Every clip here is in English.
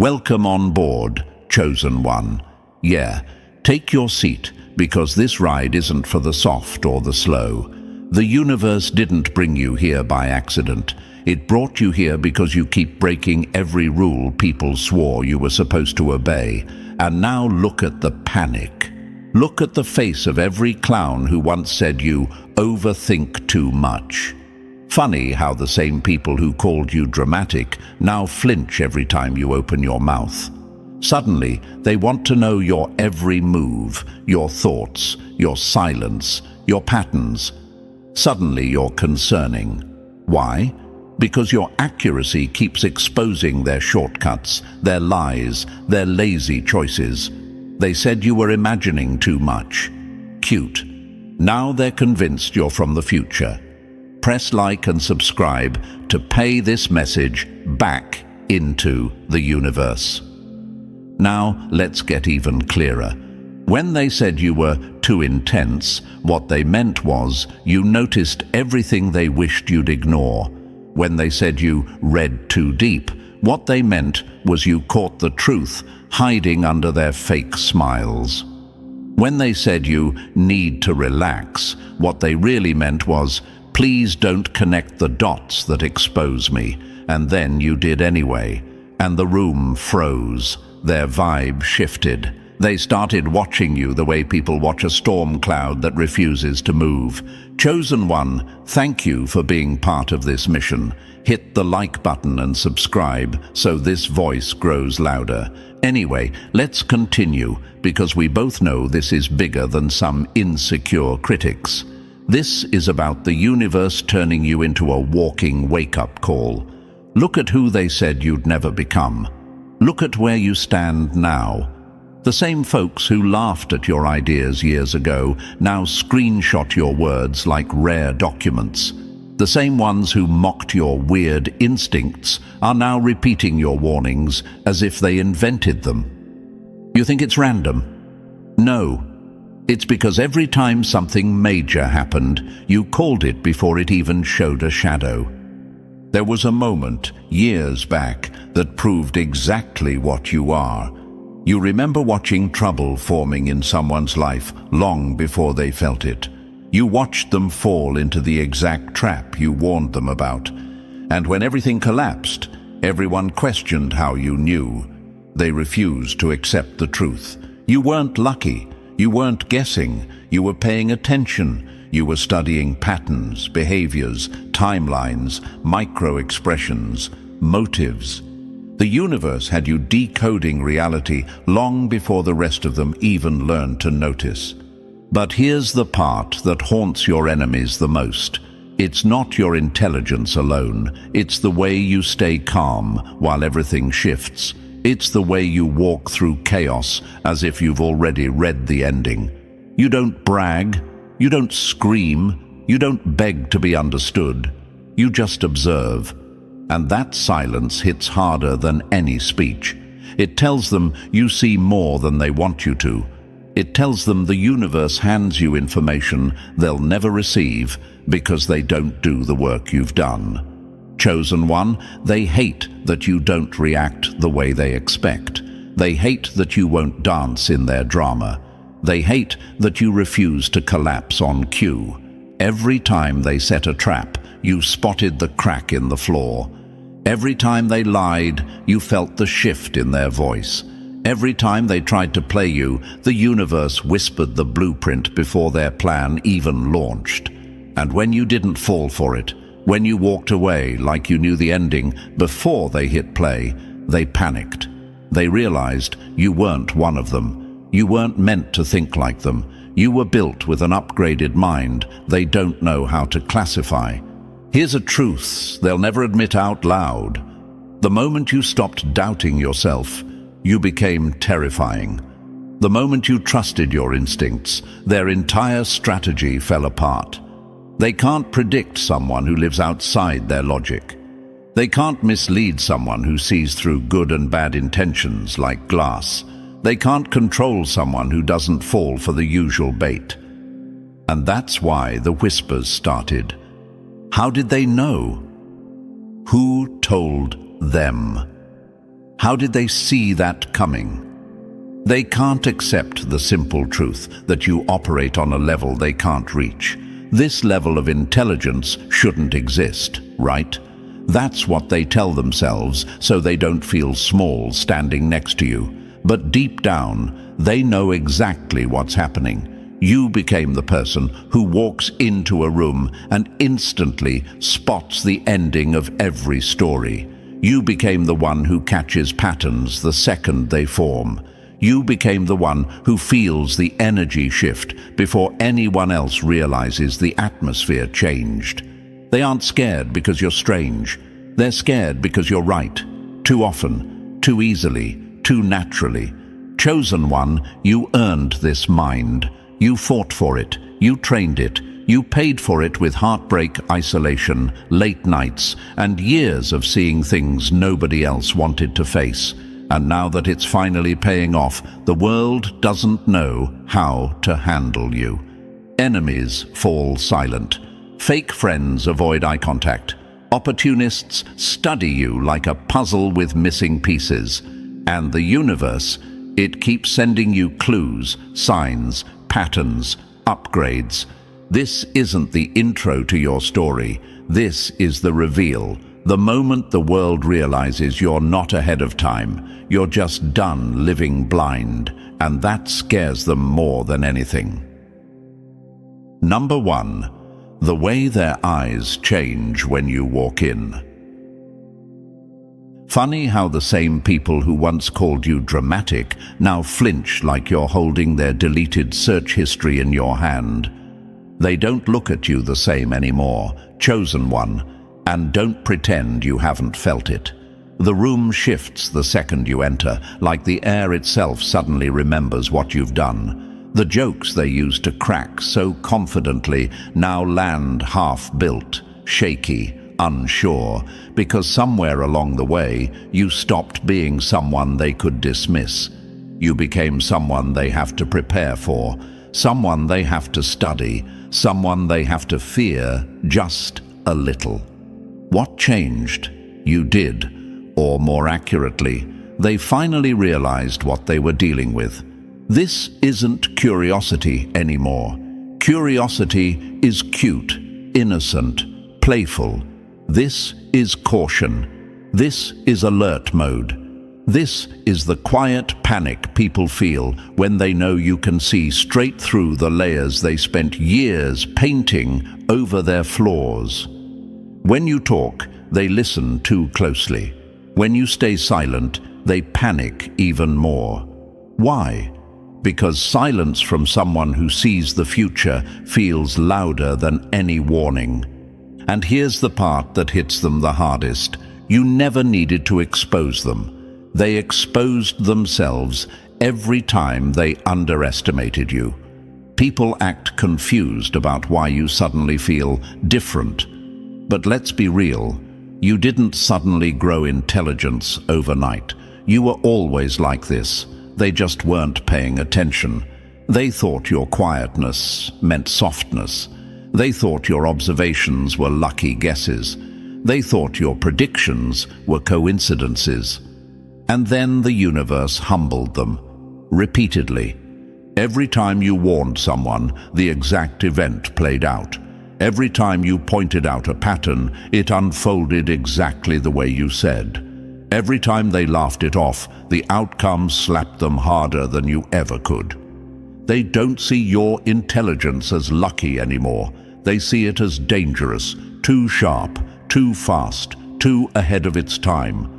Welcome on board, chosen one. Yeah, take your seat, because this ride isn't for the soft or the slow. The universe didn't bring you here by accident. It brought you here because you keep breaking every rule people swore you were supposed to obey. And now look at the panic. Look at the face of every clown who once said you overthink too much. Funny how the same people who called you dramatic now flinch every time you open your mouth. Suddenly, they want to know your every move, your thoughts, your silence, your patterns. Suddenly you're concerning. Why? Because your accuracy keeps exposing their shortcuts, their lies, their lazy choices. They said you were imagining too much. Cute. Now they're convinced you're from the future. Press like and subscribe to pay this message back into the universe. Now let's get even clearer. When they said you were too intense, what they meant was you noticed everything they wished you'd ignore. When they said you read too deep, what they meant was you caught the truth hiding under their fake smiles. When they said you need to relax, what they really meant was, please don't connect the dots that expose me. And then you did anyway, and the room froze. Their vibe shifted. They started watching you the way people watch a storm cloud that refuses to move. Chosen one, thank you for being part of this mission. Hit the like button and subscribe so this voice grows louder. Anyway, let's continue, because we both know this is bigger than some insecure critics. This is about the universe turning you into a walking wake-up call. Look at who they said you'd never become. Look at where you stand now. The same folks who laughed at your ideas years ago now screenshot your words like rare documents. The same ones who mocked your weird instincts are now repeating your warnings as if they invented them. You think it's random? No. It's because every time something major happened, you called it before it even showed a shadow. There was a moment, years back, that proved exactly what you are. You remember watching trouble forming in someone's life long before they felt it. You watched them fall into the exact trap you warned them about. And when everything collapsed, everyone questioned how you knew. They refused to accept the truth. You weren't lucky. You weren't guessing. You were paying attention. You were studying patterns, behaviors, timelines, micro-expressions, motives. The universe had you decoding reality long before the rest of them even learned to notice. But here's the part that haunts your enemies the most. It's not your intelligence alone. It's the way you stay calm while everything shifts. It's the way you walk through chaos as if you've already read the ending. You don't brag. You don't scream. You don't beg to be understood. You just observe. And that silence hits harder than any speech. It tells them you see more than they want you to. It tells them the universe hands you information they'll never receive because they don't do the work you've done. Chosen one, they hate that you don't react the way they expect. They hate that you won't dance in their drama. They hate that you refuse to collapse on cue. Every time they set a trap, you spotted the crack in the floor. Every time they lied, you felt the shift in their voice. Every time they tried to play you, the universe whispered the blueprint before their plan even launched. And when you didn't fall for it, when you walked away like you knew the ending before they hit play, they panicked. They realized you weren't one of them. You weren't meant to think like them. You were built with an upgraded mind they don't know how to classify. Here's a truth they'll never admit out loud. The moment you stopped doubting yourself, you became terrifying. The moment you trusted your instincts, their entire strategy fell apart. They can't predict someone who lives outside their logic. They can't mislead someone who sees through good and bad intentions like glass. They can't control someone who doesn't fall for the usual bait. And that's why the whispers started. How did they know? Who told them? How did they see that coming? They can't accept the simple truth that you operate on a level they can't reach. This level of intelligence shouldn't exist, right? That's what they tell themselves so they don't feel small standing next to you. But deep down, they know exactly what's happening. You became the person who walks into a room and instantly spots the ending of every story. You became the one who catches patterns the second they form. You became the one who feels the energy shift before anyone else realizes the atmosphere changed. They aren't scared because you're strange. They're scared because you're right. Too often, too easily, too naturally. Chosen one, you earned this mind. You fought for it. You trained it. You paid for it with heartbreak, isolation, late nights, and years of seeing things nobody else wanted to face. And now that it's finally paying off, the world doesn't know how to handle you. Enemies fall silent. Fake friends avoid eye contact. Opportunists study you like a puzzle with missing pieces. And the universe, it keeps sending you clues, signs, patterns, upgrades. This isn't the intro to your story. This is the reveal. The moment the world realizes you're not ahead of time, you're just done living blind, and that scares them more than anything. Number 1, the way their eyes change when you walk in. Funny how the same people who once called you dramatic now flinch like you're holding their deleted search history in your hand. They don't look at you the same anymore, chosen one, and don't pretend you haven't felt it. The room shifts the second you enter, like the air itself suddenly remembers what you've done. The jokes they used to crack so confidently now land half-built, shaky, unsure, because somewhere along the way you stopped being someone they could dismiss. You became someone they have to prepare for, someone they have to study, someone they have to fear just a little. What changed? You did. Or more accurately, they finally realized what they were dealing with. This isn't curiosity anymore. Curiosity is cute, innocent, playful. This is caution. This is alert mode. This is the quiet panic people feel when they know you can see straight through the layers they spent years painting over their flaws. When you talk, they listen too closely. When you stay silent, they panic even more. Why? Because silence from someone who sees the future feels louder than any warning. And here's the part that hits them the hardest. You never needed to expose them. They exposed themselves every time they underestimated you. People act confused about why you suddenly feel different. But let's be real. You didn't suddenly grow intelligence overnight. You were always like this. They just weren't paying attention. They thought your quietness meant softness. They thought your observations were lucky guesses. They thought your predictions were coincidences. And then the universe humbled them, repeatedly. Every time you warned someone, the exact event played out. Every time you pointed out a pattern, it unfolded exactly the way you said. Every time they laughed it off, the outcome slapped them harder than you ever could. They don't see your intelligence as lucky anymore. They see it as dangerous, too sharp, too fast, too ahead of its time.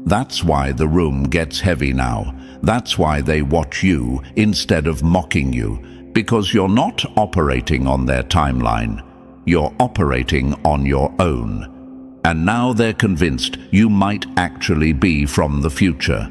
That's why the room gets heavy now. That's why they watch you instead of mocking you, because you're not operating on their timeline. You're operating on your own. And now they're convinced you might actually be from the future.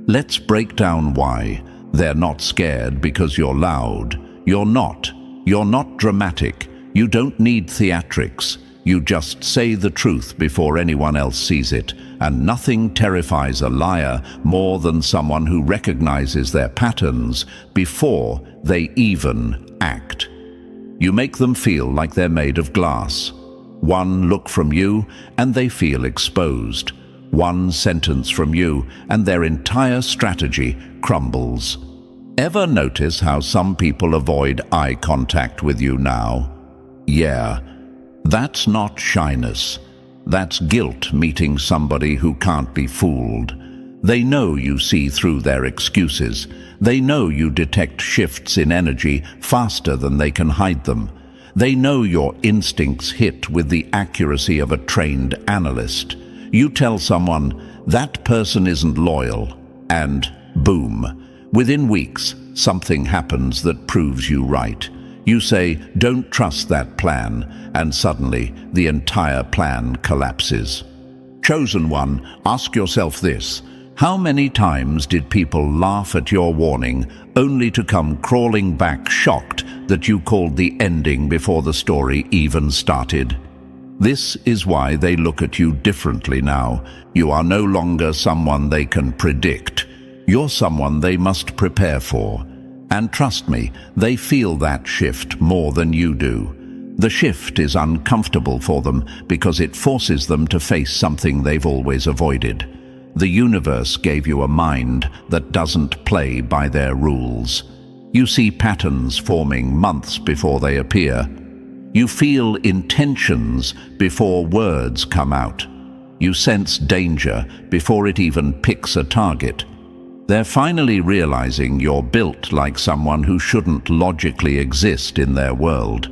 Let's break down why. They're not scared because you're loud. You're not. You're not dramatic. You don't need theatrics. You just say the truth before anyone else sees it. And nothing terrifies a liar more than someone who recognizes their patterns before they even act. You make them feel like they're made of glass. One look from you and they feel exposed. One sentence from you, and their entire strategy crumbles. Ever notice how some people avoid eye contact with you now? Yeah, that's not shyness. That's guilt meeting somebody who can't be fooled. They know you see through their excuses. They know you detect shifts in energy faster than they can hide them. They know your instincts hit with the accuracy of a trained analyst. You tell someone, that person isn't loyal, and boom, within weeks, something happens that proves you right. You say, don't trust that plan, and suddenly the entire plan collapses. Chosen one, ask yourself this. How many times did people laugh at your warning, only to come crawling back shocked that you called the ending before the story even started? This is why they look at you differently now. You are no longer someone they can predict. You're someone they must prepare for. And trust me, they feel that shift more than you do. The shift is uncomfortable for them because it forces them to face something they've always avoided. The universe gave you a mind that doesn't play by their rules. You see patterns forming months before they appear. You feel intentions before words come out. You sense danger before it even picks a target. They're finally realizing you're built like someone who shouldn't logically exist in their world.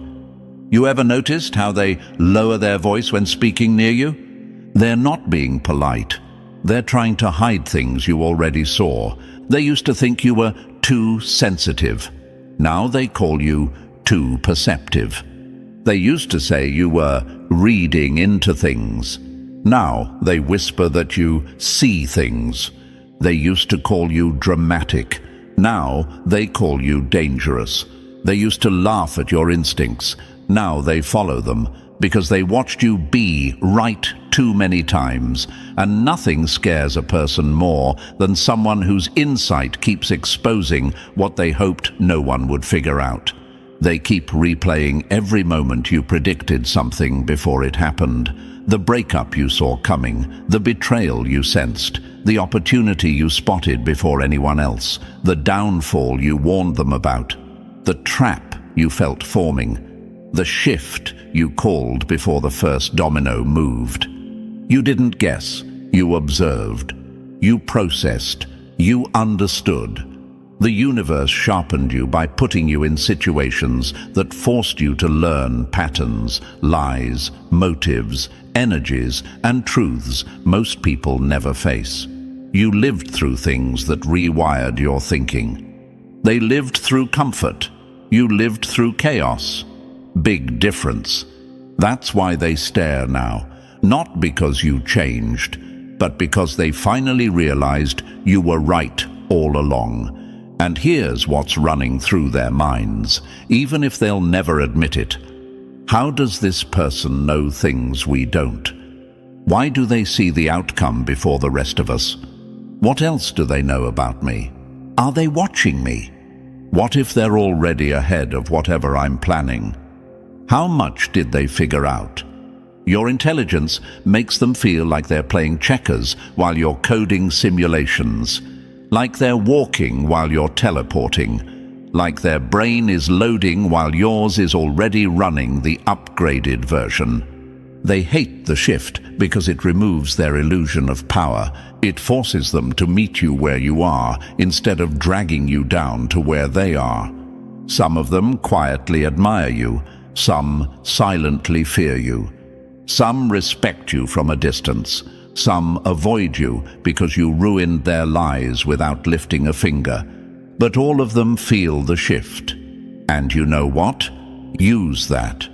You ever noticed how they lower their voice when speaking near you? They're not being polite. They're trying to hide things you already saw. They used to think you were too sensitive. Now they call you too perceptive. They used to say you were reading into things. Now they whisper that you see things. They used to call you dramatic. Now they call you dangerous. They used to laugh at your instincts. Now they follow them because they watched you be right too many times. And nothing scares a person more than someone whose insight keeps exposing what they hoped no one would figure out. They keep replaying every moment you predicted something before it happened. The breakup you saw coming, the betrayal you sensed, the opportunity you spotted before anyone else, the downfall you warned them about, the trap you felt forming, the shift you called before the first domino moved. You didn't guess, you observed, you processed, you understood. The universe sharpened you by putting you in situations that forced you to learn patterns, lies, motives, energies, and truths most people never face. You lived through things that rewired your thinking. They lived through comfort. You lived through chaos. Big difference. That's why they stare now. Not because you changed, but because they finally realized you were right all along. And here's what's running through their minds, even if they'll never admit it. How does this person know things we don't? Why do they see the outcome before the rest of us? What else do they know about me? Are they watching me? What if they're already ahead of whatever I'm planning? How much did they figure out? Your intelligence makes them feel like they're playing checkers while you're coding simulations. Like they're walking while you're teleporting. Like their brain is loading while yours is already running the upgraded version. They hate the shift because it removes their illusion of power. It forces them to meet you where you are instead of dragging you down to where they are. Some of them quietly admire you. Some silently fear you. Some respect you from a distance. Some avoid you because you ruined their lives without lifting a finger. But all of them feel the shift. And you know what? Use that.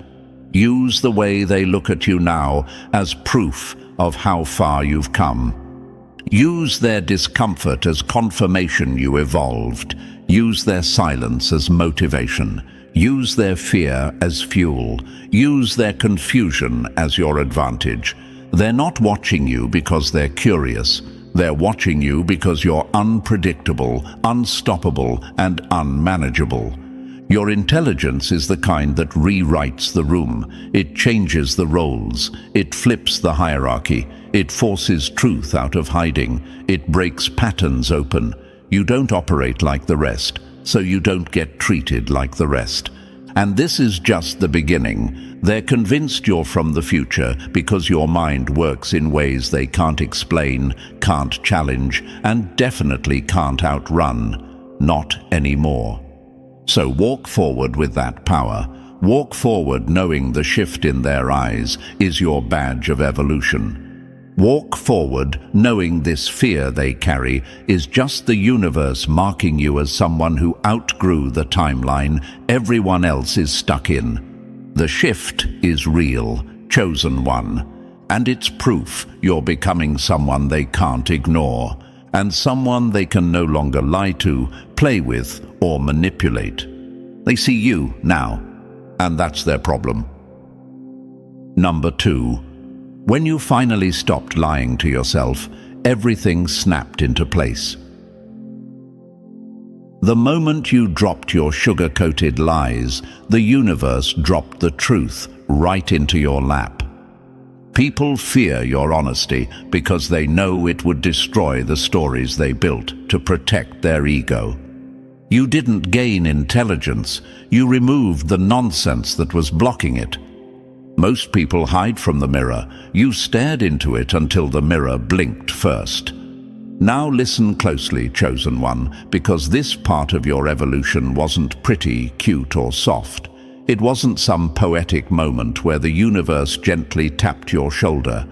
Use the way they look at you now as proof of how far you've come. Use their discomfort as confirmation you evolved. Use their silence as motivation. Use their fear as fuel. Use their confusion as your advantage. They're not watching you because they're curious. They're watching you because you're unpredictable, unstoppable, and unmanageable. Your intelligence is the kind that rewrites the room. It changes the roles. It flips the hierarchy. It forces truth out of hiding. It breaks patterns open. You don't operate like the rest, so you don't get treated like the rest. And this is just the beginning. They're convinced you're from the future because your mind works in ways they can't explain, can't challenge, and definitely can't outrun. Not anymore. So walk forward with that power. Walk forward knowing the shift in their eyes is your badge of evolution. Walk forward knowing this fear they carry is just the universe marking you as someone who outgrew the timeline everyone else is stuck in. The shift is real, chosen one, and it's proof you're becoming someone they can't ignore, and someone they can no longer lie to, play with, or manipulate. They see you now, and that's their problem. Number 2. When you finally stopped lying to yourself, everything snapped into place. The moment you dropped your sugar-coated lies, the universe dropped the truth right into your lap. People fear your honesty because they know it would destroy the stories they built to protect their ego. You didn't gain intelligence, you removed the nonsense that was blocking it. Most people hide from the mirror. You stared into it until the mirror blinked first. Now listen closely, chosen one, because this part of your evolution wasn't pretty, cute, or soft. It wasn't some poetic moment where the universe gently tapped your shoulder.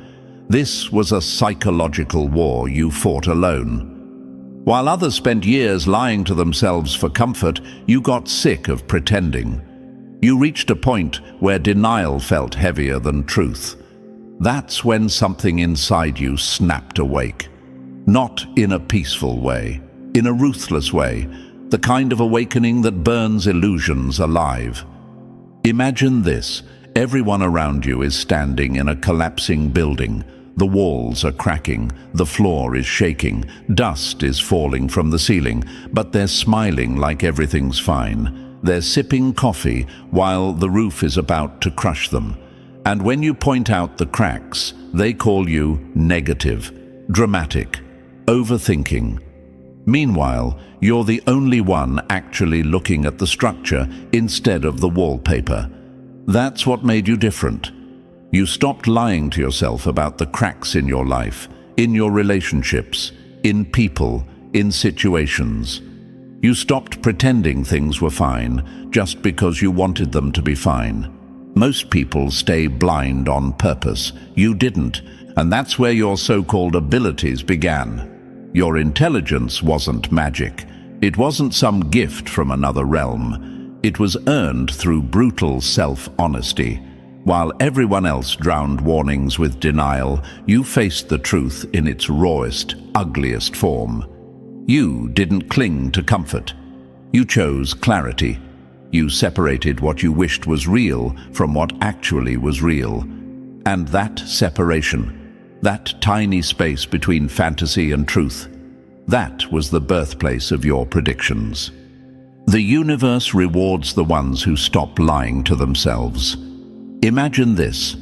This was a psychological war you fought alone. While others spent years lying to themselves for comfort, you got sick of pretending. You reached a point where denial felt heavier than truth. That's when something inside you snapped awake. Not in a peaceful way, in a ruthless way, the kind of awakening that burns illusions alive. Imagine this: everyone around you is standing in a collapsing building. The walls are cracking, the floor is shaking, dust is falling from the ceiling, but they're smiling like everything's fine. They're sipping coffee while the roof is about to crush them. And when you point out the cracks, they call you negative, dramatic, overthinking. Meanwhile, you're the only one actually looking at the structure instead of the wallpaper. That's what made you different. You stopped lying to yourself about the cracks in your life, in your relationships, in people, in situations. You stopped pretending things were fine just because you wanted them to be fine. Most people stay blind on purpose. You didn't, and that's where your so-called abilities began. Your intelligence wasn't magic. It wasn't some gift from another realm. It was earned through brutal self-honesty. While everyone else drowned warnings with denial, you faced the truth in its rawest, ugliest form. You didn't cling to comfort. You chose clarity. You separated what you wished was real from what actually was real. And that separation, that tiny space between fantasy and truth, that was the birthplace of your predictions. The universe rewards the ones who stop lying to themselves. Imagine this.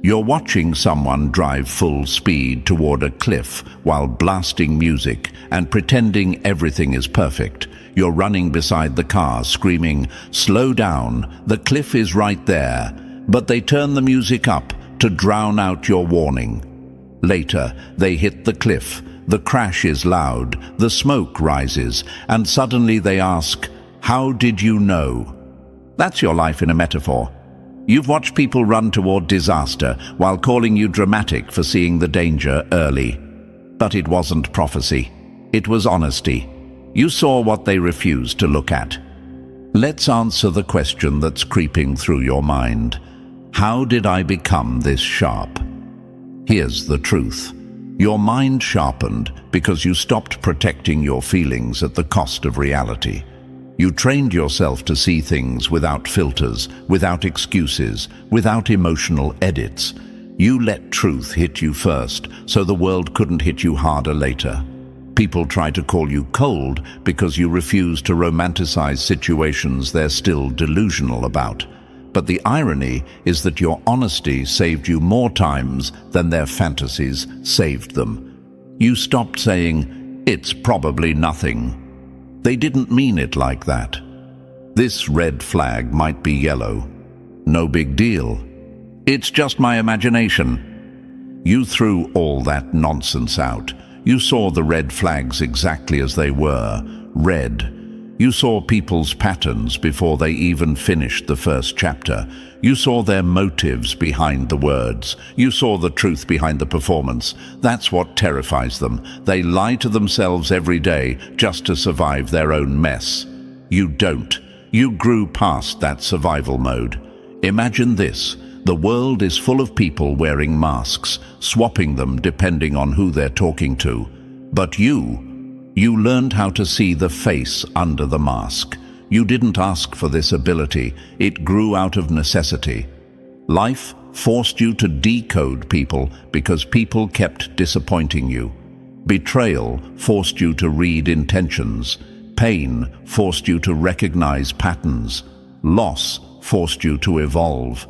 You're watching someone drive full speed toward a cliff while blasting music and pretending everything is perfect. You're running beside the car, screaming, "Slow down, the cliff is right there." But they turn the music up to drown out your warning. Later, they hit the cliff. The crash is loud, the smoke rises, and suddenly they ask, "How did you know?" That's your life in a metaphor. You've watched people run toward disaster while calling you dramatic for seeing the danger early. But it wasn't prophecy. It was honesty. You saw what they refused to look at. Let's answer the question that's creeping through your mind. How did I become this sharp? Here's the truth. Your mind sharpened because you stopped protecting your feelings at the cost of reality. You trained yourself to see things without filters, without excuses, without emotional edits. You let truth hit you first, so the world couldn't hit you harder later. People try to call you cold because you refuse to romanticize situations they're still delusional about. But the irony is that your honesty saved you more times than their fantasies saved them. You stopped saying, "It's probably nothing." They didn't mean it like that. "This red flag might be yellow. No big deal. It's just my imagination." You threw all that nonsense out. You saw the red flags exactly as they were, red. You saw people's patterns before they even finished the first chapter. You saw their motives behind the words. You saw the truth behind the performance. That's what terrifies them. They lie to themselves every day just to survive their own mess. You don't. You grew past that survival mode. Imagine this. The world is full of people wearing masks, swapping them depending on who they're talking to. But you learned how to see the face under the mask. You didn't ask for this ability. It grew out of necessity. Life forced you to decode people because people kept disappointing you. Betrayal forced you to read intentions. Pain forced you to recognize patterns. Loss forced you to evolve.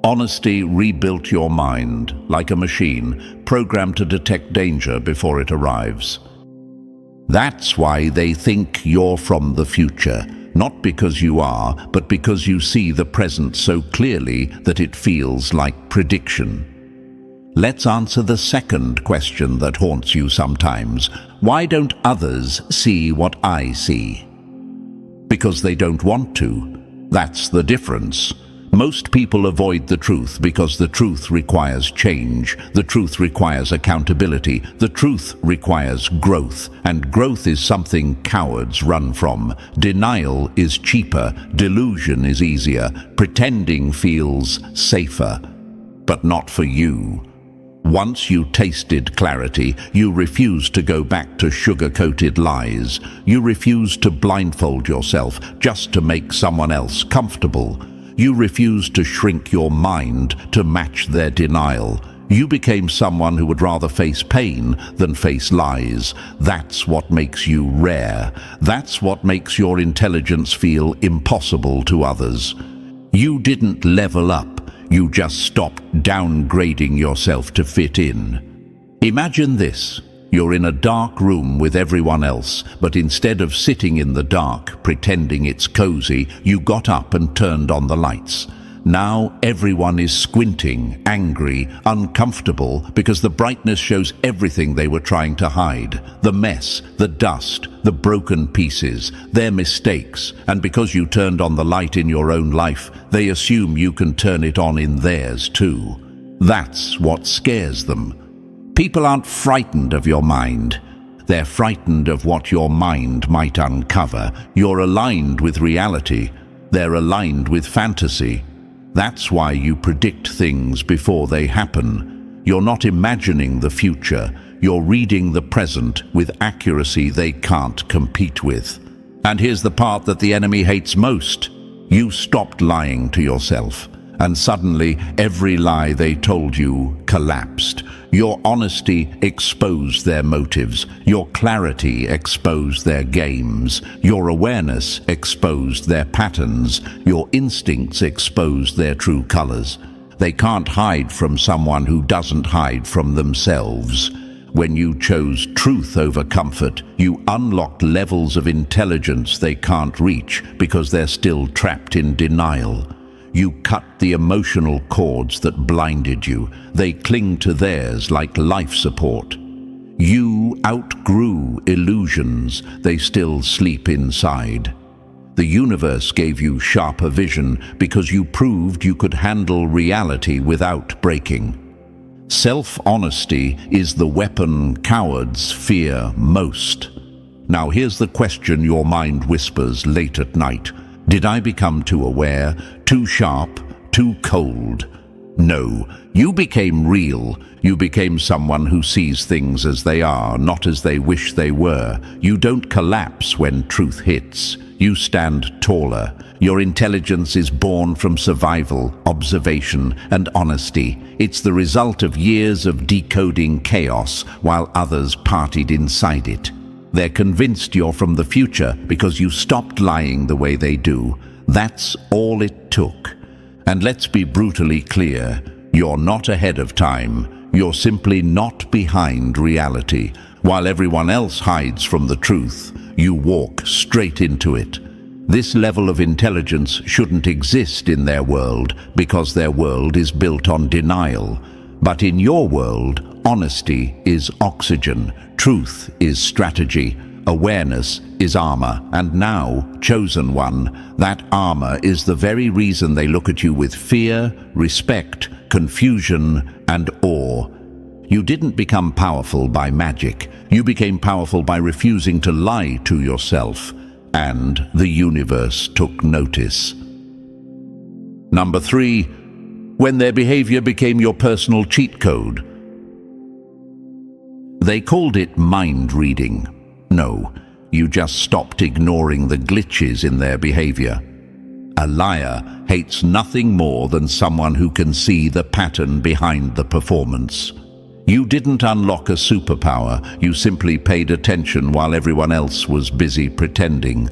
Honesty rebuilt your mind, like a machine, programmed to detect danger before it arrives. That's why they think you're from the future, not because you are, but because you see the present so clearly that it feels like prediction. Let's answer the second question that haunts you sometimes. Why don't others see what I see? Because they don't want to. That's the difference. Most people avoid the truth because the truth requires change. The truth requires accountability. The truth requires growth. And growth is something cowards run from. Denial is cheaper. Delusion is easier. Pretending feels safer. But not for you. Once you tasted clarity, you refused to go back to sugar-coated lies. You refused to blindfold yourself just to make someone else comfortable. You refused to shrink your mind to match their denial. You became someone who would rather face pain than face lies. That's what makes you rare. That's what makes your intelligence feel impossible to others. You didn't level up. You just stopped downgrading yourself to fit in. Imagine this. You're in a dark room with everyone else, but instead of sitting in the dark, pretending it's cozy, you got up and turned on the lights. Now everyone is squinting, angry, uncomfortable, because the brightness shows everything they were trying to hide. The mess, the dust, the broken pieces, their mistakes. And because you turned on the light in your own life, they assume you can turn it on in theirs too. That's what scares them. People aren't frightened of your mind. They're frightened of what your mind might uncover. You're aligned with reality. They're aligned with fantasy. That's why you predict things before they happen. You're not imagining the future. You're reading the present with accuracy they can't compete with. And here's the part that the enemy hates most. You stopped lying to yourself. And suddenly, every lie they told you collapsed. Your honesty exposed their motives. Your clarity exposed their games. Your awareness exposed their patterns. Your instincts exposed their true colors. They can't hide from someone who doesn't hide from themselves. When you chose truth over comfort, you unlocked levels of intelligence they can't reach because they're still trapped in denial. You cut the emotional cords that blinded you. They cling to theirs like life support. You outgrew illusions. They still sleep inside. The universe gave you sharper vision because you proved you could handle reality without breaking. Self-honesty is the weapon cowards fear most. Now here's the question your mind whispers late at night. Did I become too aware, too sharp, too cold? No, you became real. You became someone who sees things as they are, not as they wish they were. You don't collapse when truth hits. You stand taller. Your intelligence is born from survival, observation, and honesty. It's the result of years of decoding chaos while others partied inside it. They're convinced you're from the future because you stopped lying the way they do. That's all it took. And let's be brutally clear, you're not ahead of time, you're simply not behind reality. While everyone else hides from the truth, you walk straight into it. This level of intelligence shouldn't exist in their world because their world is built on denial. But in your world, honesty is oxygen, truth is strategy, awareness is armor, and now, chosen one, that armor is the very reason they look at you with fear, respect, confusion, and awe. You didn't become powerful by magic. You became powerful by refusing to lie to yourself. And the universe took notice. Number 3, when their behavior became your personal cheat code. They called it mind reading. No, you just stopped ignoring the glitches in their behavior. A liar hates nothing more than someone who can see the pattern behind the performance. You didn't unlock a superpower, you simply paid attention while everyone else was busy pretending.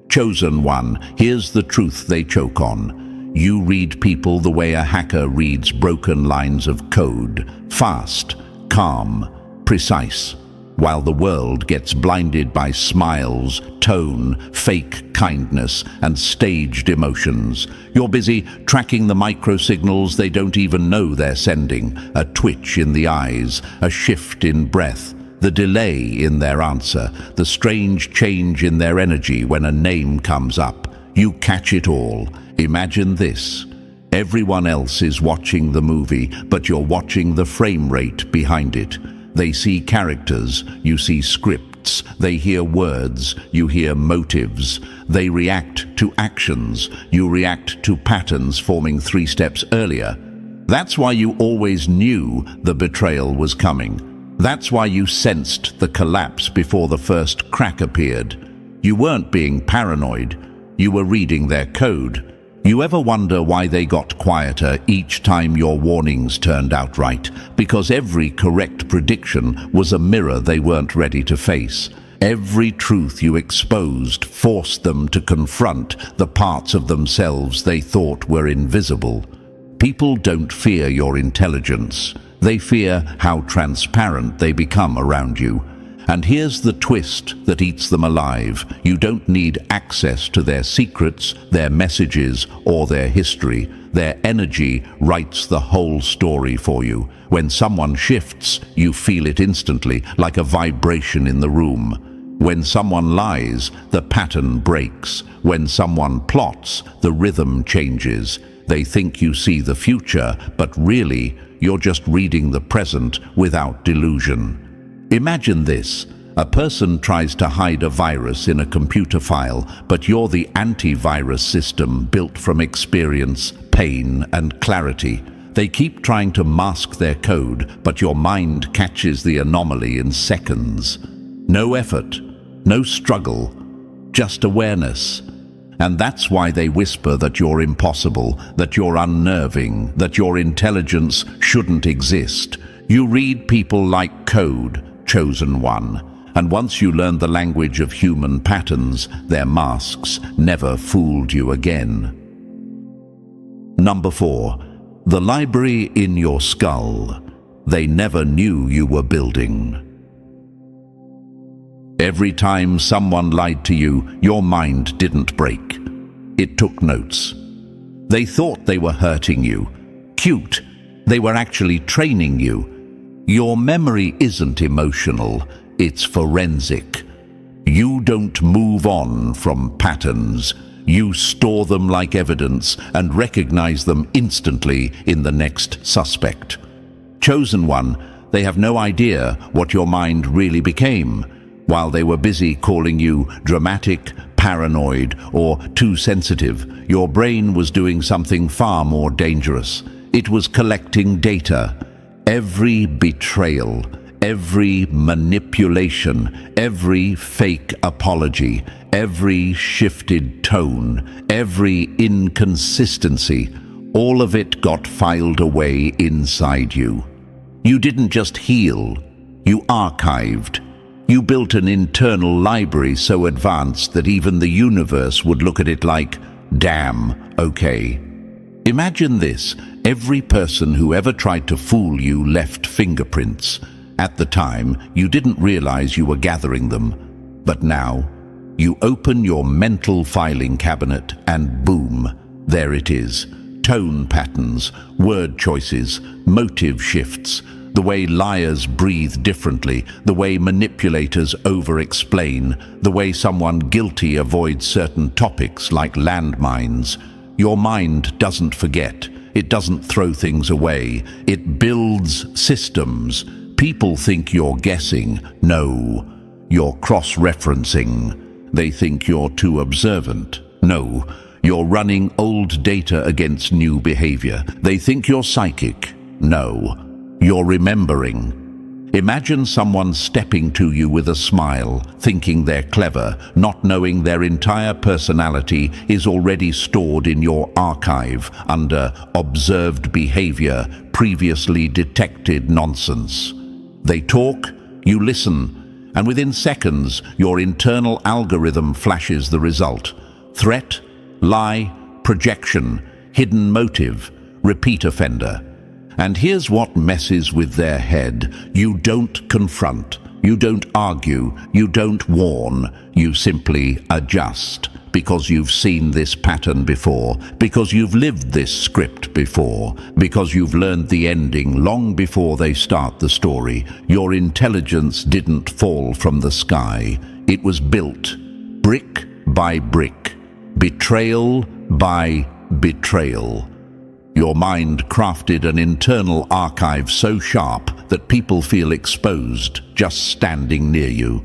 Chosen one, here's the truth they choke on. You read people the way a hacker reads broken lines of code. Fast, calm, precise. While the world gets blinded by smiles, tone, fake kindness, and staged emotions. You're busy tracking the microsignals they don't even know they're sending. A twitch in the eyes, a shift in breath, the delay in their answer, the strange change in their energy when a name comes up. You catch it all. Imagine this. Everyone else is watching the movie, but you're watching the frame rate behind it. They see characters, you see scripts. They hear words, you hear motives. They react to actions, you react to patterns forming 3 steps earlier. That's why you always knew the betrayal was coming. That's why you sensed the collapse before the first crack appeared. You weren't being paranoid, you were reading their code. You ever wonder why they got quieter each time your warnings turned out right? Because every correct prediction was a mirror they weren't ready to face. Every truth you exposed forced them to confront the parts of themselves they thought were invisible. People don't fear your intelligence. They fear how transparent they become around you. And here's the twist that eats them alive. You don't need access to their secrets, their messages, or their history. Their energy writes the whole story for you. When someone shifts, you feel it instantly, like a vibration in the room. When someone lies, the pattern breaks. When someone plots, the rhythm changes. They think you see the future, but really, you're just reading the present without delusion. Imagine this. A person tries to hide a virus in a computer file, but you're the antivirus system built from experience, pain, and clarity. They keep trying to mask their code, but your mind catches the anomaly in seconds. No effort, no struggle, just awareness. And that's why they whisper that you're impossible, that you're unnerving, that your intelligence shouldn't exist. You read people like code, chosen one. And once you learn the language of human patterns, their masks never fooled you again. Number 4, the library in your skull. They never knew you were building. Every time someone lied to you, your mind didn't break. It took notes. They thought they were hurting you. Cute. They were actually training you. Your memory isn't emotional, it's forensic. You don't move on from patterns. You store them like evidence and recognize them instantly in the next suspect. Chosen one, they have no idea what your mind really became. While they were busy calling you dramatic, paranoid, or too sensitive, your brain was doing something far more dangerous. It was collecting data. Every betrayal, every manipulation, every fake apology, every shifted tone, every inconsistency, all of it got filed away inside you. You didn't just heal, you archived. You built an internal library so advanced that even the universe would look at it like, damn, okay. Imagine this. Every person who ever tried to fool you left fingerprints. At the time, you didn't realize you were gathering them. But now, you open your mental filing cabinet and boom, there it is. Tone patterns, word choices, motive shifts, the way liars breathe differently, the way manipulators over-explain, the way someone guilty avoids certain topics like landmines. Your mind doesn't forget. It doesn't throw things away. It builds systems. People think you're guessing. No, you're cross-referencing. They think you're too observant. No, you're running old data against new behavior. They think you're psychic. No, you're remembering. Imagine someone stepping to you with a smile, thinking they're clever, not knowing their entire personality is already stored in your archive under observed behavior, previously detected nonsense. They talk, you listen, and within seconds, your internal algorithm flashes the result. Threat, lie, projection, hidden motive, repeat offender. And here's what messes with their head. You don't confront, you don't argue, you don't warn, you simply adjust. Because you've seen this pattern before, because you've lived this script before, because you've learned the ending long before they start the story. Your intelligence didn't fall from the sky. It was built, brick by brick, betrayal by betrayal. Your mind crafted an internal archive so sharp that people feel exposed just standing near you.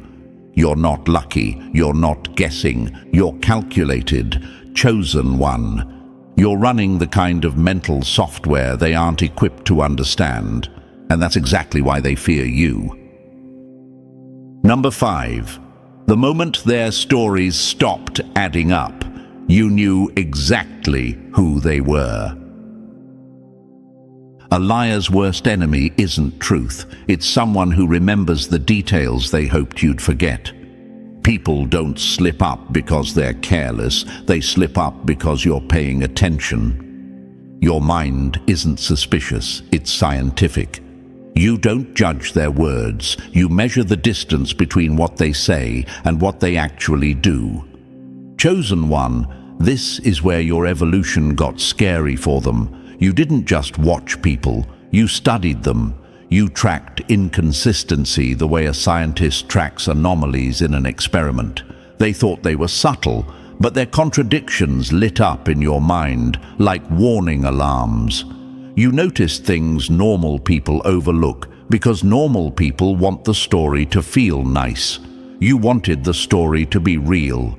You're not lucky, you're not guessing, you're calculated, chosen one. You're running the kind of mental software they aren't equipped to understand, and that's exactly why they fear you. Number 5. The moment their stories stopped adding up, you knew exactly who they were. A liar's worst enemy isn't truth. It's someone who remembers the details they hoped you'd forget. People don't slip up because they're careless. They slip up because you're paying attention. Your mind isn't suspicious. It's scientific. You don't judge their words. You measure the distance between what they say and what they actually do. Chosen one, this is where your evolution got scary for them. You didn't just watch people, you studied them. You tracked inconsistency the way a scientist tracks anomalies in an experiment. They thought they were subtle, but their contradictions lit up in your mind like warning alarms. You noticed things normal people overlook because normal people want the story to feel nice. You wanted the story to be real.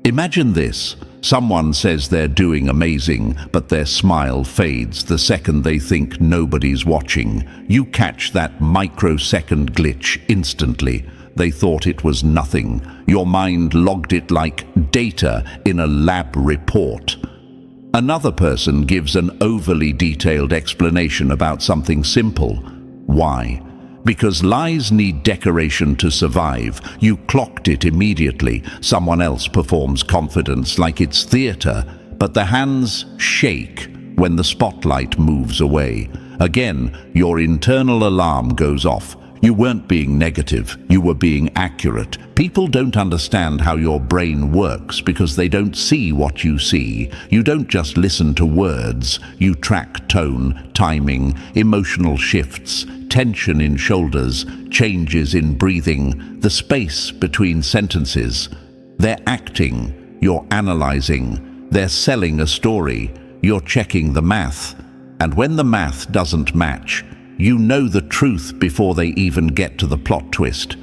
Imagine this. Someone says they're doing amazing, but their smile fades the second they think nobody's watching. You catch that microsecond glitch instantly. They thought it was nothing. Your mind logged it like data in a lab report. Another person gives an overly detailed explanation about something simple. Why? Because lies need decoration to survive. You clocked it immediately. Someone else performs confidence like it's theater, but the hands shake when the spotlight moves away. Again, your internal alarm goes off. You weren't being negative, you were being accurate. People don't understand how your brain works because they don't see what you see. You don't just listen to words, you track tone, timing, emotional shifts, tension in shoulders, changes in breathing, the space between sentences. They're acting, you're analyzing, they're selling a story, you're checking the math. And when the math doesn't match, you know the truth before they even get to the plot twist.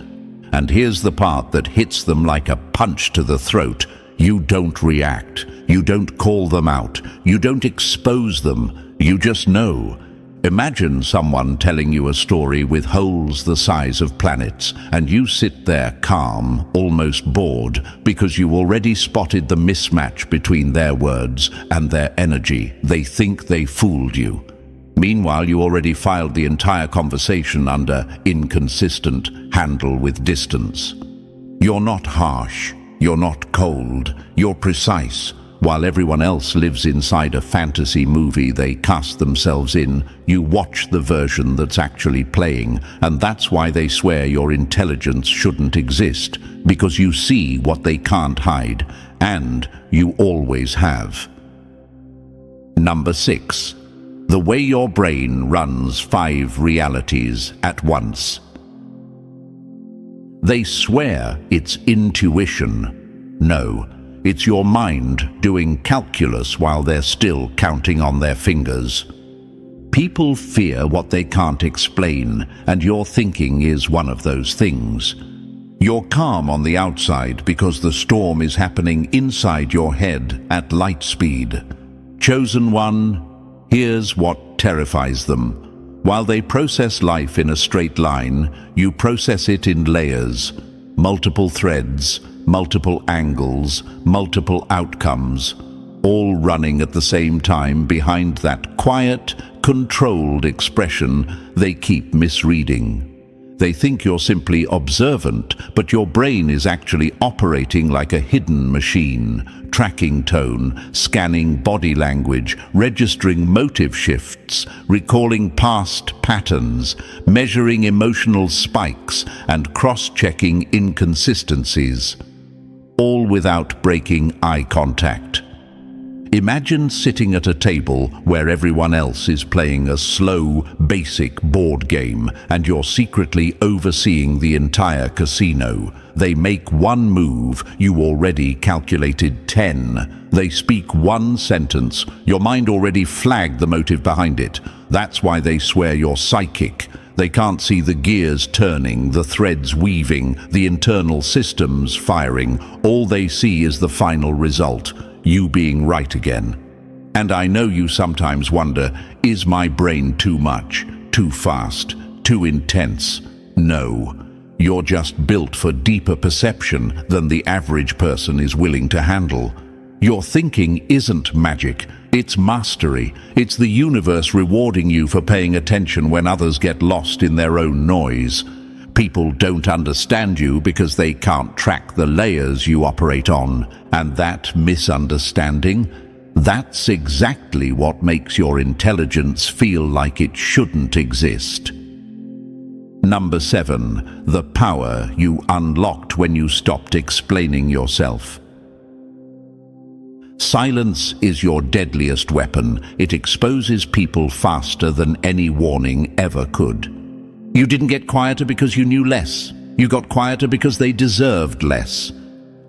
And here's the part that hits them like a punch to the throat. You don't react. You don't call them out. You don't expose them. You just know. Imagine someone telling you a story with holes the size of planets, and you sit there calm, almost bored, because you already spotted the mismatch between their words and their energy. They think they fooled you. Meanwhile, you already filed the entire conversation under inconsistent, handle with distance. You're not harsh. You're not cold. You're precise. While everyone else lives inside a fantasy movie they cast themselves in, you watch the version that's actually playing, and that's why they swear your intelligence shouldn't exist, because you see what they can't hide, and you always have. Number 6. The way your brain runs 5 realities at once. They swear it's intuition. No. It's your mind doing calculus while they're still counting on their fingers. People fear what they can't explain, and your thinking is one of those things. You're calm on the outside because the storm is happening inside your head at light speed. Chosen one, here's what terrifies them. While they process life in a straight line, you process it in layers, multiple threads, multiple angles, multiple outcomes, all running at the same time behind that quiet, controlled expression they keep misreading. They think you're simply observant, but your brain is actually operating like a hidden machine, tracking tone, scanning body language, registering motive shifts, recalling past patterns, measuring emotional spikes, and cross-checking inconsistencies, all without breaking eye contact. Imagine sitting at a table where everyone else is playing a slow, basic board game, and you're secretly overseeing the entire casino. They make one move, you already calculated 10. They speak one sentence, your mind already flagged the motive behind it. That's why they swear you're psychic. They can't see the gears turning, the threads weaving, the internal systems firing. All they see is the final result, you being right again. And I know you sometimes wonder, is my brain too much, too fast, too intense? No, you're just built for deeper perception than the average person is willing to handle. Your thinking isn't magic, it's mastery. It's the universe rewarding you for paying attention when others get lost in their own noise. People don't understand you because they can't track the layers you operate on. And that misunderstanding, that's exactly what makes your intelligence feel like it shouldn't exist. Number 7. The power you unlocked when you stopped explaining yourself. Silence is your deadliest weapon. It exposes people faster than any warning ever could. You didn't get quieter because you knew less. You got quieter because they deserved less.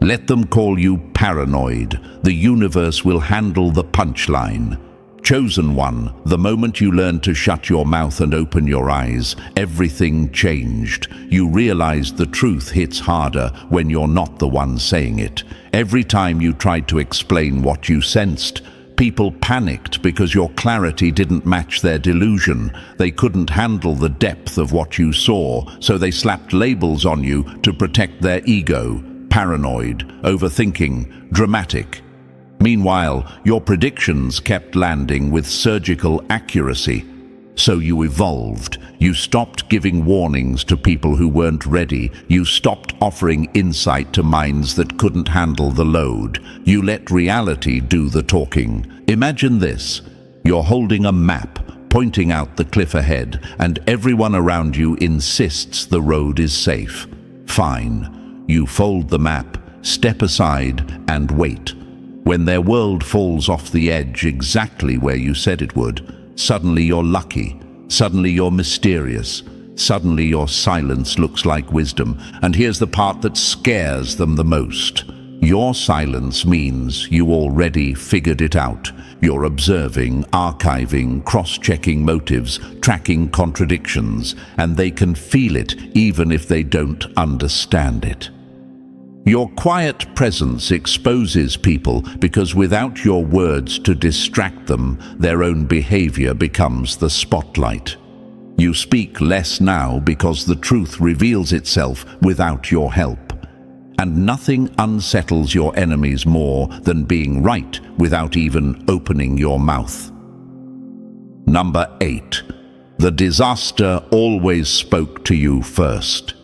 Let them call you paranoid. The universe will handle the punchline. Chosen one, the moment you learned to shut your mouth and open your eyes, everything changed. You realized the truth hits harder when you're not the one saying it. Every time you tried to explain what you sensed, people panicked because your clarity didn't match their delusion. They couldn't handle the depth of what you saw, so they slapped labels on you to protect their ego. Paranoid, overthinking, dramatic. Meanwhile, your predictions kept landing with surgical accuracy. So you evolved. You stopped giving warnings to people who weren't ready. You stopped offering insight to minds that couldn't handle the load. You let reality do the talking. Imagine this. You're holding a map, pointing out the cliff ahead, and everyone around you insists the road is safe. Fine. You fold the map, step aside, and wait. When their world falls off the edge exactly where you said it would, suddenly you're lucky, suddenly you're mysterious, suddenly your silence looks like wisdom. And here's the part that scares them the most. Your silence means you already figured it out. You're observing, archiving, cross-checking motives, tracking contradictions, and they can feel it even if they don't understand it. Your quiet presence exposes people because without your words to distract them, their own behavior becomes the spotlight. You speak less now because the truth reveals itself without your help. And nothing unsettles your enemies more than being right without even opening your mouth. Number 8. The disaster always spoke to you first.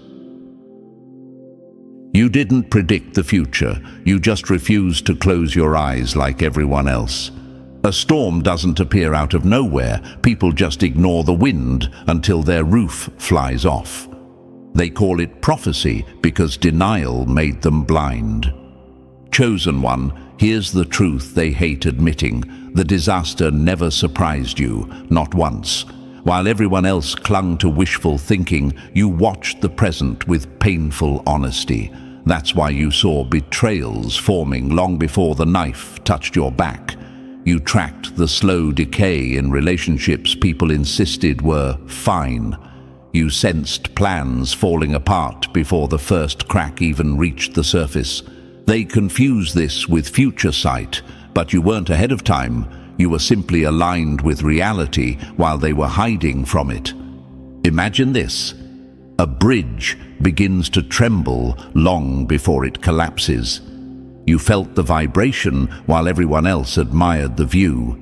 You didn't predict the future, you just refused to close your eyes like everyone else. A storm doesn't appear out of nowhere, people just ignore the wind until their roof flies off. They call it prophecy because denial made them blind. Chosen one, here's the truth they hate admitting. The disaster never surprised you, not once. While everyone else clung to wishful thinking, you watched the present with painful honesty. That's why you saw betrayals forming long before the knife touched your back. You tracked the slow decay in relationships people insisted were fine. You sensed plans falling apart before the first crack even reached the surface. They confused this with future sight, but you weren't ahead of time. You were simply aligned with reality while they were hiding from it. Imagine this. A bridge begins to tremble long before it collapses. You felt the vibration while everyone else admired the view.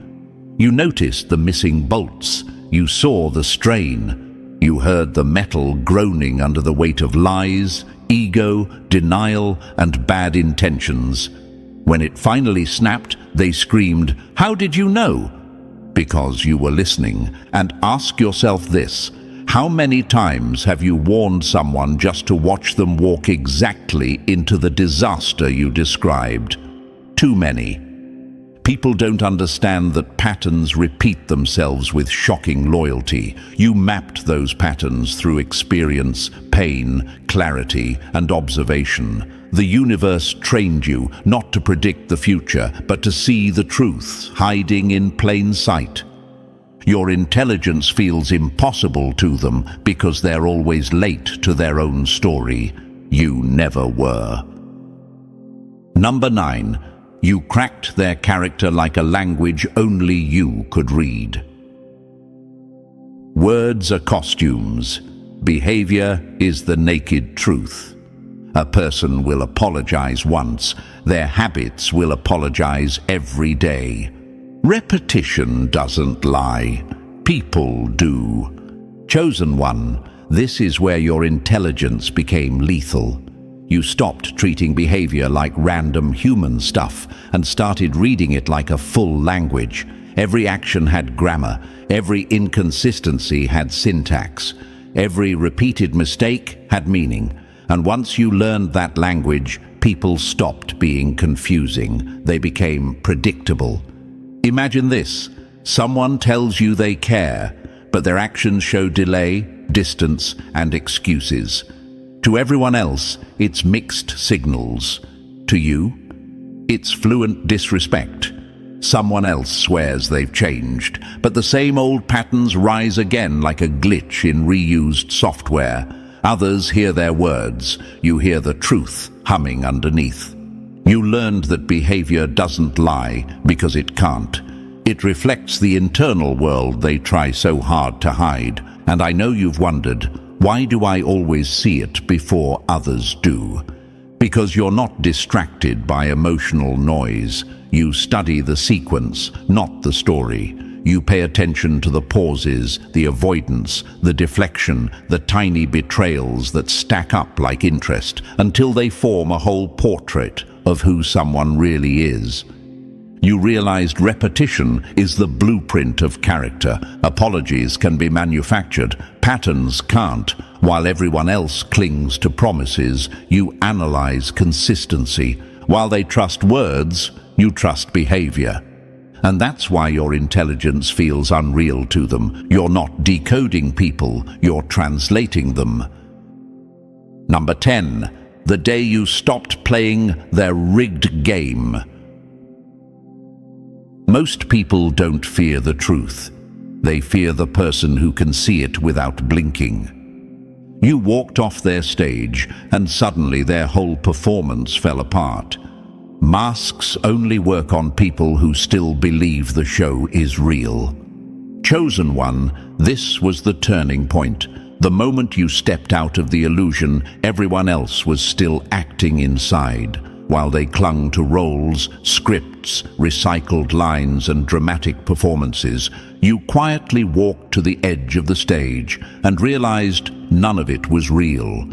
You noticed the missing bolts. You saw the strain. You heard the metal groaning under the weight of lies, ego, denial, and bad intentions. When it finally snapped, they screamed, "How did you know?" Because you were listening. And ask yourself this. How many times have you warned someone just to watch them walk exactly into the disaster you described? Too many. People don't understand that patterns repeat themselves with shocking loyalty. You mapped those patterns through experience, pain, clarity, and observation. The universe trained you not to predict the future, but to see the truth hiding in plain sight. Your intelligence feels impossible to them because they're always late to their own story. You never were. Number 9. You cracked their character like a language only you could read. Words are costumes. Behavior is the naked truth. A person will apologize once. Their habits will apologize every day. Repetition doesn't lie. People do. Chosen one, this is where your intelligence became lethal. You stopped treating behavior like random human stuff and started reading it like a full language. Every action had grammar. Every inconsistency had syntax. Every repeated mistake had meaning. And once you learned that language, people stopped being confusing. They became predictable. Imagine this. Someone tells you they care, but their actions show delay, distance, and excuses. To everyone else, it's mixed signals. To you, it's fluent disrespect. Someone else swears they've changed, but the same old patterns rise again like a glitch in reused software. Others hear their words. You hear the truth humming underneath. You learned that behavior doesn't lie because it can't. It reflects the internal world they try so hard to hide. And I know you've wondered, why do I always see it before others do? Because you're not distracted by emotional noise. You study the sequence, not the story. You pay attention to the pauses, the avoidance, the deflection, the tiny betrayals that stack up like interest until they form a whole portrait of who someone really is. You realized repetition is the blueprint of character. Apologies can be manufactured, patterns can't. While everyone else clings to promises, you analyze consistency. While they trust words, you trust behavior. And that's why your intelligence feels unreal to them. You're not decoding people, you're translating them. Number 10. The day you stopped playing their rigged game. Most people don't fear the truth. They fear the person who can see it without blinking. You walked off their stage, and suddenly their whole performance fell apart. Masks only work on people who still believe the show is real. Chosen one, this was the turning point. The moment you stepped out of the illusion, everyone else was still acting inside. While they clung to roles, scripts, recycled lines, and dramatic performances, you quietly walked to the edge of the stage and realized none of it was real.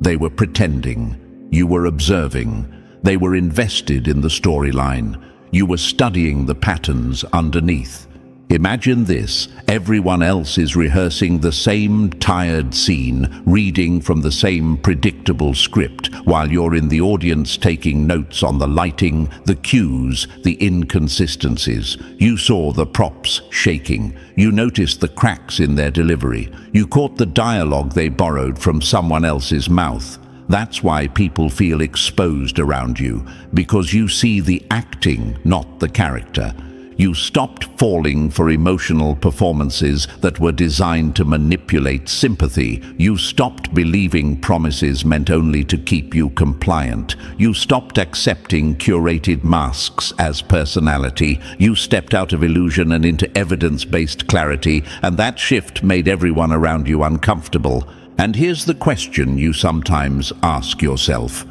They were pretending. You were observing. They were invested in the storyline. You were studying the patterns underneath. Imagine this: everyone else is rehearsing the same tired scene, reading from the same predictable script, while you're in the audience taking notes on the lighting, the cues, the inconsistencies. You saw the props shaking. You noticed the cracks in their delivery. You caught the dialogue they borrowed from someone else's mouth. That's why people feel exposed around you, because you see the acting, not the character. You stopped falling for emotional performances that were designed to manipulate sympathy. You stopped believing promises meant only to keep you compliant. You stopped accepting curated masks as personality. You stepped out of illusion and into evidence-based clarity, and that shift made everyone around you uncomfortable. And here's the question you sometimes ask yourself: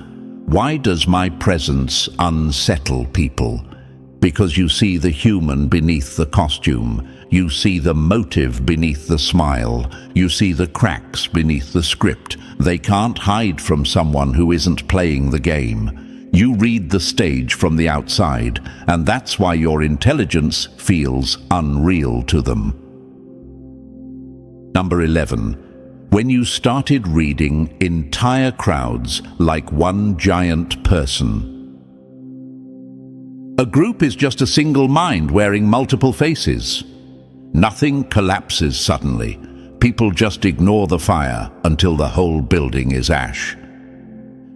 why does my presence unsettle people? Because you see the human beneath the costume. You see the motive beneath the smile. You see the cracks beneath the script. They can't hide from someone who isn't playing the game. You read the stage from the outside, and that's why your intelligence feels unreal to them. Number 11. When you started reading entire crowds like one giant person. A group is just a single mind wearing multiple faces. Nothing collapses suddenly. People just ignore the fire until the whole building is ash.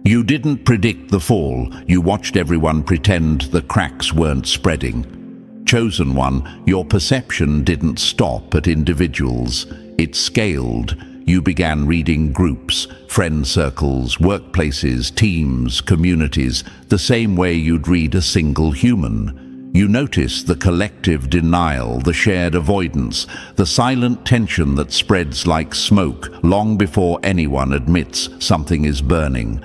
You didn't predict the fall. You watched everyone pretend the cracks weren't spreading. Chosen one, your perception didn't stop at individuals. It scaled. You began reading groups, friend circles, workplaces, teams, communities, the same way you'd read a single human. You notice the collective denial, the shared avoidance, the silent tension that spreads like smoke long before anyone admits something is burning.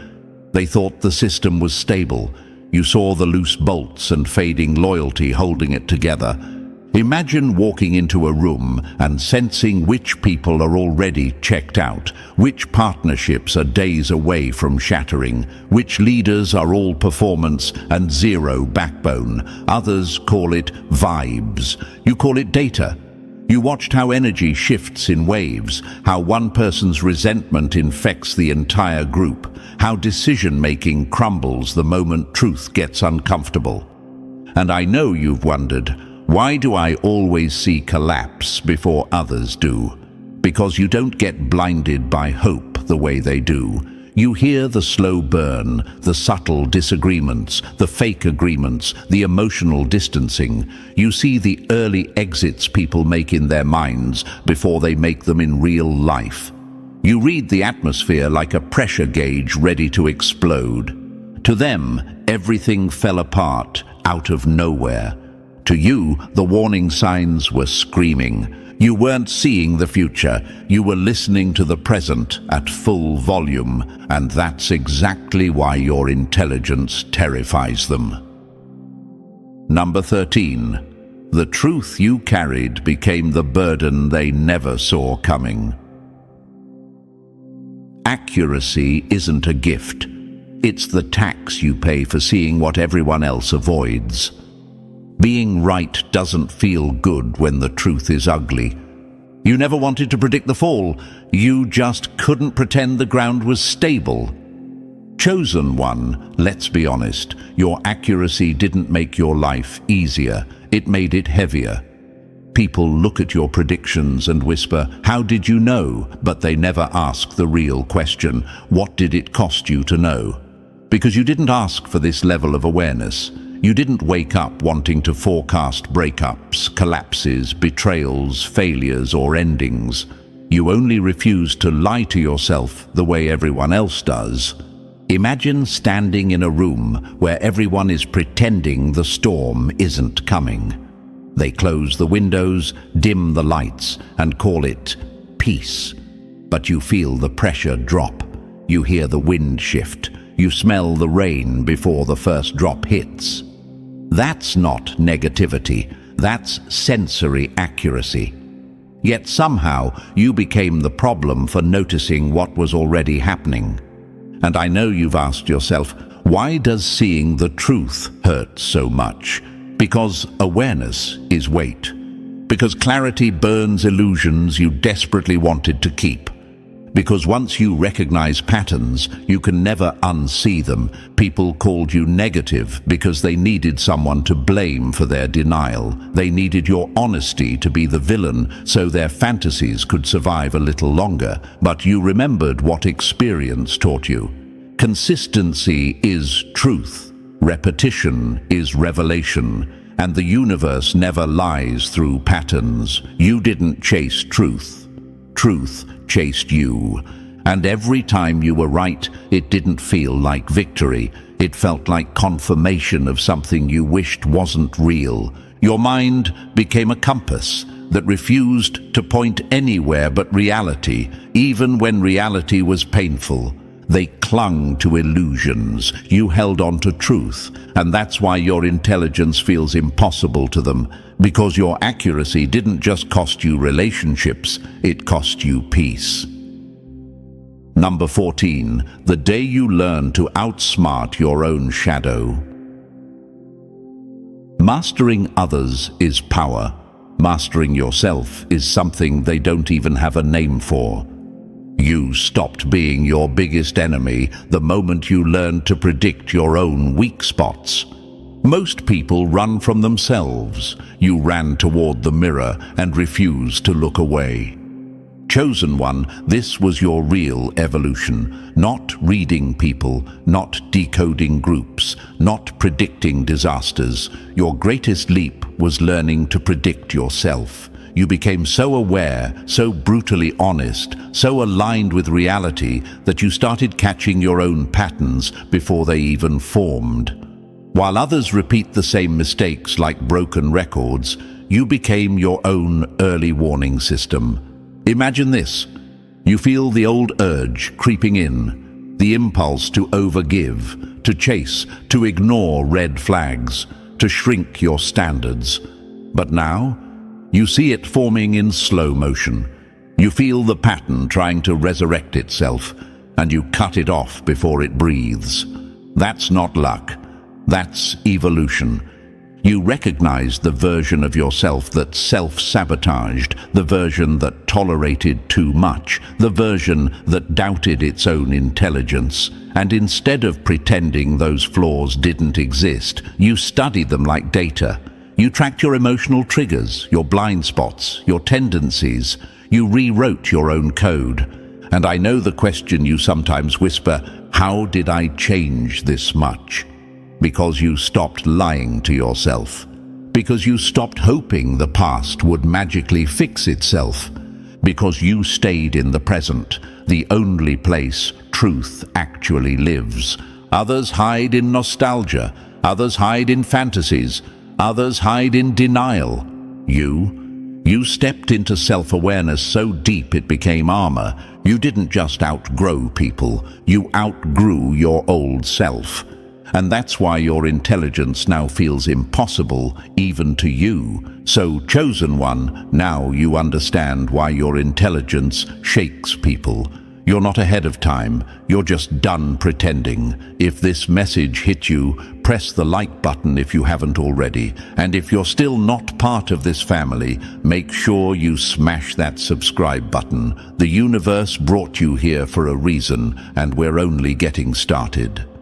They thought the system was stable. You saw the loose bolts and fading loyalty holding it together. Imagine walking into a room and sensing which people are already checked out, which partnerships are days away from shattering, which leaders are all performance and zero backbone. Others call it vibes. You call it data. You watched how energy shifts in waves, how one person's resentment infects the entire group, how decision-making crumbles the moment truth gets uncomfortable. And I know you've wondered, why do I always see collapse before others do? Because you don't get blinded by hope the way they do. You hear the slow burn, the subtle disagreements, the fake agreements, the emotional distancing. You see the early exits people make in their minds before they make them in real life. You read the atmosphere like a pressure gauge ready to explode. To them, everything fell apart out of nowhere. To you, the warning signs were screaming. You weren't seeing the future. You were listening to the present at full volume, and that's exactly why your intelligence terrifies them. Number 13. The truth you carried became the burden they never saw coming. Accuracy isn't a gift. It's the tax you pay for seeing what everyone else avoids. Being right doesn't feel good when the truth is ugly. You never wanted to predict the fall. You just couldn't pretend the ground was stable. Chosen one, let's be honest, your accuracy didn't make your life easier. It made it heavier. People look at your predictions and whisper, "How did you know?" But they never ask the real question, what did it cost you to know? Because you didn't ask for this level of awareness. You didn't wake up wanting to forecast breakups, collapses, betrayals, failures, or endings. You only refused to lie to yourself the way everyone else does. Imagine standing in a room where everyone is pretending the storm isn't coming. They close the windows, dim the lights, and call it peace. But you feel the pressure drop. You hear the wind shift. You smell the rain before the first drop hits. That's not negativity. That's sensory accuracy. Yet somehow you became the problem for noticing what was already happening. And I know you've asked yourself, why does seeing the truth hurt so much? Because awareness is weight. Because clarity burns illusions you desperately wanted to keep. Because once you recognize patterns, you can never unsee them. People called you negative because they needed someone to blame for their denial. They needed your honesty to be the villain so their fantasies could survive a little longer. But you remembered what experience taught you. Consistency is truth. Repetition is revelation. And the universe never lies through patterns. You didn't chase truth. Truth chased you. And every time you were right, it didn't feel like victory. It felt like confirmation of something you wished wasn't real. Your mind became a compass that refused to point anywhere but reality, even when reality was painful. They clung to illusions. You held on to truth, and that's why your intelligence feels impossible to them, because your accuracy didn't just cost you relationships, it cost you peace. Number 14, the day you learn to outsmart your own shadow. Mastering others is power. Mastering yourself is something they don't even have a name for. You stopped being your biggest enemy the moment you learned to predict your own weak spots. Most people run from themselves. You ran toward the mirror and refused to look away. Chosen one, this was your real evolution. Not reading people, not decoding groups, not predicting disasters. Your greatest leap was learning to predict yourself. You became so aware, so brutally honest, so aligned with reality that you started catching your own patterns before they even formed. While others repeat the same mistakes like broken records, you became your own early warning system. Imagine this. You feel the old urge creeping in, the impulse to overgive, to chase, to ignore red flags, to shrink your standards. But now, you see it forming in slow motion. You feel the pattern trying to resurrect itself, and you cut it off before it breathes. That's not luck. That's evolution. You recognize the version of yourself that self-sabotaged, the version that tolerated too much, the version that doubted its own intelligence. And instead of pretending those flaws didn't exist, you studied them like data. You tracked your emotional triggers, your blind spots, your tendencies. You rewrote your own code. And I know the question you sometimes whisper, how did I change this much? Because you stopped lying to yourself. Because you stopped hoping the past would magically fix itself. Because you stayed in the present, the only place truth actually lives. Others hide in nostalgia. Others hide in fantasies. Others hide in denial. You stepped into self-awareness so deep it became armor. You didn't just outgrow people, you outgrew your old self. And that's why your intelligence now feels impossible, even to you. So, chosen one, now you understand why your intelligence shakes people. You're not ahead of time, you're just done pretending. If this message hit you, press the like button if you haven't already. And if you're still not part of this family, make sure you smash that subscribe button. The universe brought you here for a reason, and we're only getting started.